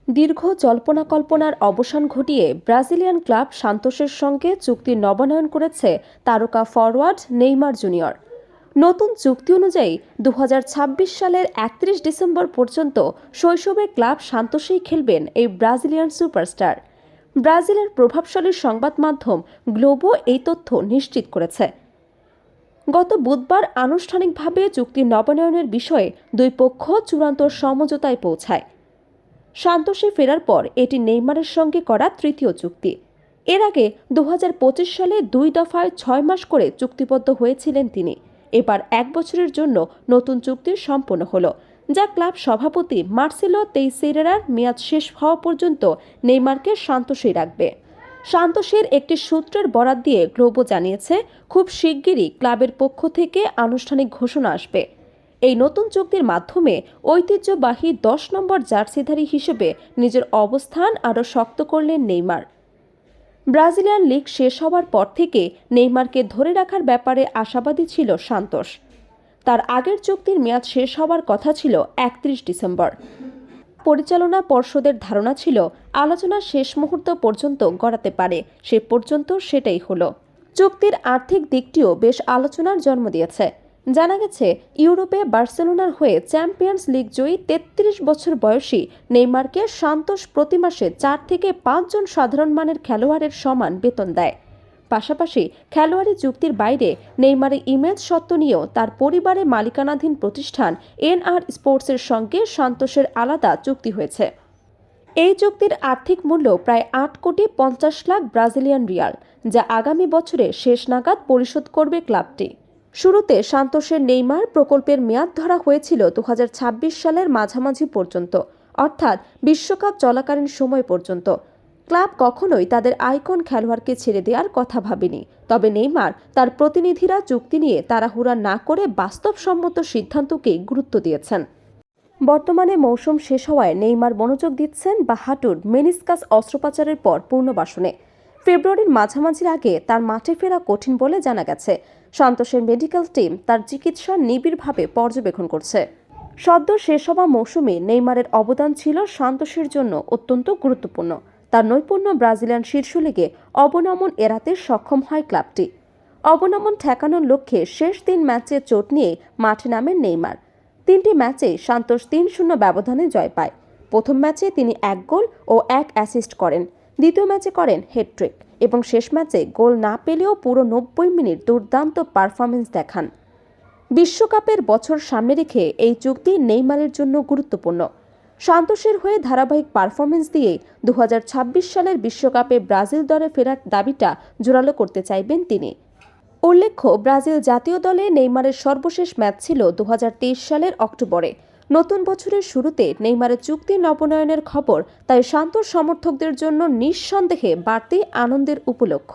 দীর্ঘ জল্পনা কল্পনার অবসান ঘটিয়ে ব্রাজিলিয়ান ক্লাব সান্তোসের সঙ্গে চুক্তি নবায়ন করেছে তারকা ফরওয়ার্ড নেইমার জুনিয়র। নতুন চুক্তি অনুযায়ী 2026 সালের 31 ডিসেম্বর পর্যন্ত শৈশবের ক্লাব সান্তোসেই খেলবেন এই ব্রাজিলিয়ান সুপারস্টার। ব্রাজিলের প্রভাবশালী সংবাদ মাধ্যম গ্লোবো এই তথ্য নিশ্চিত করেছে। গত বুধবার আনুষ্ঠানিকভাবে চুক্তি নবায়নের বিষয়ে দুই পক্ষ চূড়ান্ত সমঝোতায় পৌঁছায়। সান্তোসে ফেরার পর এটি নেইমারের সঙ্গে করা তৃতীয় চুক্তি। এর আগে 2025 সালে 2 দফায় 6 মাস করে চুক্তিবদ্ধ হয়েছিলেন তিনি। এবার 1 বছরের জন্য নতুন চুক্তি সম্পন্ন হলো, যা ক্লাব সভাপতি মার্সেলো তেইসেইরার মেয়াদ শেষ হওয়া পর্যন্ত নেইমারকে সান্তোসেই রাখবে। সান্তোসের একটি সূত্রের বরাত দিয়ে গ্লোবো জানিয়েছে, খুব শিগগিরই ক্লাবের পক্ষ থেকে আনুষ্ঠানিক ঘোষণা আসবে। এই নতুন চুক্তির মাধ্যমে ঐতিহ্যবাহী 10 নম্বর জার্সিধারী হিসেবে নিজের অবস্থান আরও শক্ত করলেন নেইমার। ব্রাজিলিয়ান লিগ শেষ হওয়ার পর থেকে নেইমারকে ধরে রাখার ব্যাপারে আশাবাদী ছিল সান্তোস। তার আগের চুক্তির মেয়াদ শেষ হওয়ার কথা ছিল 31 ডিসেম্বর। পরিচালনা পর্ষদের ধারণা ছিল আলোচনা শেষ মুহূর্ত পর্যন্ত গড়াতে পারে, সে পর্যন্ত সেটাই হলো। চুক্তির আর্থিক দিকটিও বেশ আলোচনার জন্ম দিয়েছে। জানা গেছে, ইউরোপে বার্সেলোনার হয়ে চ্যাম্পিয়ন্স লিগ জয়ী 33 বছর বয়সী নেইমারকে সান্তোস প্রতি মাসে 4 থেকে 5 জন সাধারণ মানের খেলোয়াড়ের সমান বেতন দেয়। পাশাপাশি খেলোয়াড়ি চুক্তির বাইরে নেইমারের ইমেজ সত্ত্ব নিয়েও তার পরিবারে মালিকানাধীন প্রতিষ্ঠান এনআর স্পোর্টসের সঙ্গে সান্তোসের আলাদা চুক্তি হয়েছে। এই চুক্তির আর্থিক মূল্য প্রায় 8 কোটি 50 লাখ ব্রাজিলিয়ান রিয়াল, যা আগামী বছরে শেষ নাগাদ পরিশোধ করবে ক্লাবটি। শুরুতে সান্তোসের নেইমার প্রকল্পের মেয়াদ ধরা হয়েছিল 2026 সালের মাঝামাঝি পর্যন্ত, অর্থাৎ বিশ্বকাপ চলাকালীন সময় পর্যন্ত। ক্লাব কখনোই তাদের আইকন খেলোয়াড়কে ছেড়ে দেওয়ার কথা ভাবেনি। তবে নেইমার তার প্রতিনিধিরা চুক্তি নিয়ে তাড়াহুড়া না করে বাস্তবসম্মত সিদ্ধান্তকেই গুরুত্ব দিয়েছেন। বর্তমানে মৌসুম শেষ হওয়ায় নেইমার মনোযোগ দিচ্ছেন হাঁটুর মেনিসকাস অস্ত্রোপচারের পর পুনর্বাসনে। ফেব্রুয়ারির মাঝামাঝির আগে তার মাঠে ফেরা কঠিন বলে জানা গেছে। সান্তোসের মেডিকেল টিম তার চিকিৎসা নিবিড়ভাবে পর্যবেক্ষণ করছে। সদ্য শেষ হওয়া মৌসুমে নেইমারের অবদান ছিল সান্তোসের জন্য অত্যন্ত গুরুত্বপূর্ণ। তার নৈপুণ্য ব্রাজিলিয়ান শীর্ষ লিগে অবনমন এড়াতে সক্ষম হয় ক্লাবটি। অবনমন ঠেকানোর লক্ষ্যে শেষ 3 ম্যাচে চোট নিয়ে মাঠে নামেন নেইমার। 3টি ম্যাচে সান্তোস 3-0 ব্যবধানে জয় পায়। প্রথম ম্যাচে তিনি 1 গোল ও 1 অ্যাসিস্ট করেন, দ্বিতীয় ম্যাচে করেন হ্যাটট্রিক এবং শেষ ম্যাচে গোল না পেলেও পুরো 90 মিনিট দুর্দান্ত পারফরমেন্স দেখান। বিশ্বকাপের বছর সামনে রেখে এই চুক্তি নেইমারের জন্য গুরুত্বপূর্ণ। সান্তোসের হয়ে ধারাবাহিক পারফরমেন্স দিয়ে 2026 সালের বিশ্বকাপে ব্রাজিল দলে ফেরার দাবিটা জোরালো করতে চাইবেন তিনি। উল্লেখ্য, ব্রাজিল জাতীয় দলে নেইমারের সর্বশেষ ম্যাচ ছিল 2023 সালের অক্টোবরে। নতুন বছরের শুরুতে নেইমারের চুক্তি নবনয়নের খবর তাই সান্তোস সমর্থকদের জন্য নিঃসন্দেহে বাড়তি আনন্দের উপলক্ষ।